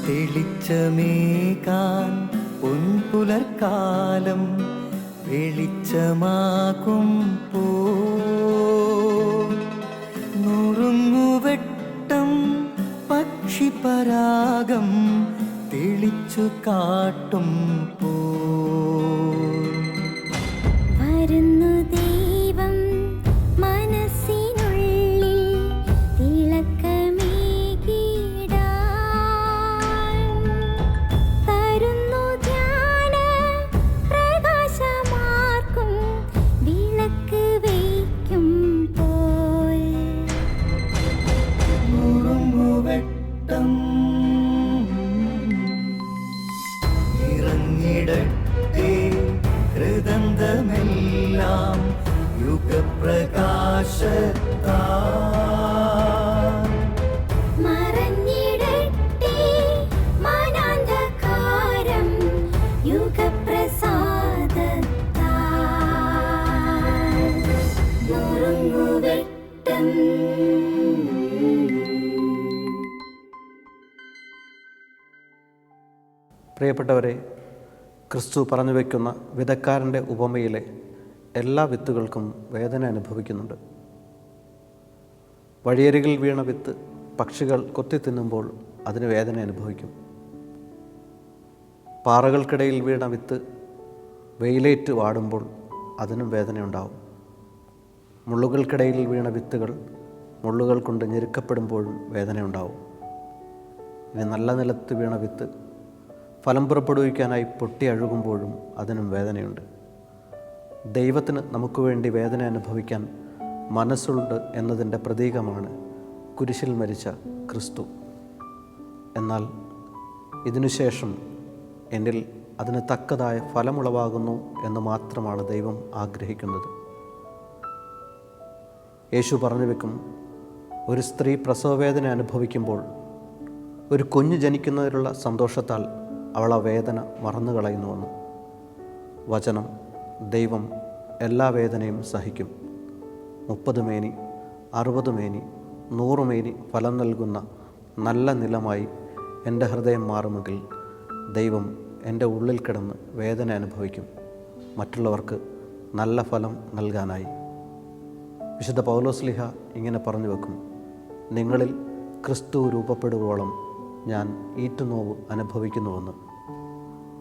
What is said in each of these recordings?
തെളിച്ചമേകാൻ പൊൻപുലർക്കാലം വെളിച്ചമാകും നുറുങ്ങുവെട്ടം പക്ഷിപരാഗം തെളിച്ചു കാട്ടും വരുന്നു ദൈവം മനസ്സിനുള്ളിൽ തിളക്കമേകിടാൻ തരുന്നു ധ്യാന പ്രകാശമാർക്കും വിളക്ക് വയ്ക്കുമ്പോൾ നുറുങ്ങുവെട്ടം ഇറങ്ങിടട്ടെ ഹൃദന്തമെല്ലാം യുഗപ്രകാശത്താൽ മറഞ്ഞിടട്ടെ മാനാന്ധകാരം യുഗപ്രസാദത്താൽ നുറുങ്ങുവെട്ടം. പ്രിയപ്പെട്ടവരെ, ക്രിസ്തു പറഞ്ഞു വയ്ക്കുന്ന വിതക്കാരൻ്റെ ഉപമയിലെ എല്ലാ വിത്തുകൾക്കും വേദന അനുഭവിക്കുന്നുണ്ട്. വഴിയരികിൽ വീണ വിത്ത് പക്ഷികൾ കൊത്തി തിന്നുമ്പോൾ അതിന് വേദന അനുഭവിക്കും. പാറകൾക്കിടയിൽ വീണ വിത്ത് വെയിലേറ്റ് വാടുമ്പോൾ അതിനും വേദനയുണ്ടാവും. മുള്ളുകൾക്കിടയിൽ വീണ വിത്തുകൾ മുള്ളുകൾ കൊണ്ട് ഞെരുക്കപ്പെടുമ്പോഴും വേദനയുണ്ടാവും. ഇനി നല്ല നിലത്ത് വീണ വിത്ത് ഫലം പുറപ്പെടുവിക്കാനായി പൊട്ടി അഴുകുമ്പോഴും അതിനും വേദനയുണ്ട്. ദൈവത്തിന് നമുക്ക് വേണ്ടി വേദന അനുഭവിക്കാൻ മനസ്സുണ്ട് എന്നതിൻ്റെ പ്രതീകമാണ് കുരിശിൽ മരിച്ച ക്രിസ്തു. എന്നാൽ ഇതിനുശേഷം എന്നിൽ അതിന് തക്കതായ ഫലമുളവാകുന്നു എന്ന് മാത്രമാണ് ദൈവം ആഗ്രഹിക്കുന്നത്. യേശു പറഞ്ഞു വെക്കും, ഒരു സ്ത്രീ പ്രസവവേദന അനുഭവിക്കുമ്പോൾ ഒരു കുഞ്ഞ് ജനിക്കുന്നതിലുള്ള സന്തോഷത്താൽ അവൾ ആ വേദന മറന്നുകളയുന്നുവെന്ന്. വചനം, ദൈവം എല്ലാ വേദനയും സഹിക്കും. 30 മേനി 60 മേനി 100 മേനി ഫലം നൽകുന്ന നല്ല നിലമായി എൻ്റെ ഹൃദയം മാറുമെങ്കിൽ ദൈവം എൻ്റെ ഉള്ളിൽ കിടന്ന് വേദന അനുഭവിക്കും, മറ്റുള്ളവർക്ക് നല്ല ഫലം നൽകാനായി. വിശുദ്ധ പൗലോസ്ലീഹ ഇങ്ങനെ പറഞ്ഞു വെക്കും, നിങ്ങളിൽ ക്രിസ്തു രൂപപ്പെടുവോളം ഞാൻ ഈറ്റുനോവ് അനുഭവിക്കുന്നുവെന്ന്.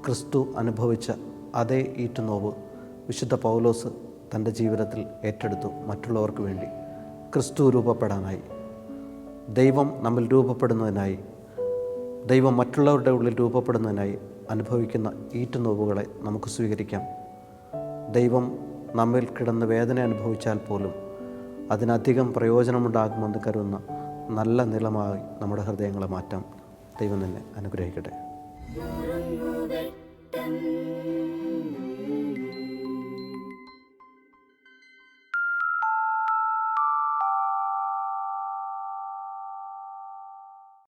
ക്രിസ്തു അനുഭവിച്ച അതേ ഈറ്റുനോവ് വിശുദ്ധ പൗലോസ് തൻ്റെ ജീവിതത്തിൽ ഏറ്റെടുത്തു, മറ്റുള്ളവർക്ക് വേണ്ടി ക്രിസ്തു രൂപപ്പെടാനായി. ദൈവം നമ്മിൽ രൂപപ്പെടുന്നതിനായി, ദൈവം മറ്റുള്ളവരുടെ ഉള്ളിൽ രൂപപ്പെടുന്നതിനായി അനുഭവിക്കുന്ന ഈറ്റുനോവുകളെ നമുക്ക് സ്വീകരിക്കാം. ദൈവം നമ്മിൽ കിടന്ന് വേദന അനുഭവിച്ചാൽ പോലും അതിനധികം പ്രയോജനമുണ്ടാകുമെന്ന് കരുതുന്ന നല്ല നിലമായി നമ്മുടെ ഹൃദയങ്ങളെ മാറ്റാം. ദൈവം നിന്നെ അനുഗ്രഹിക്കട്ടെ.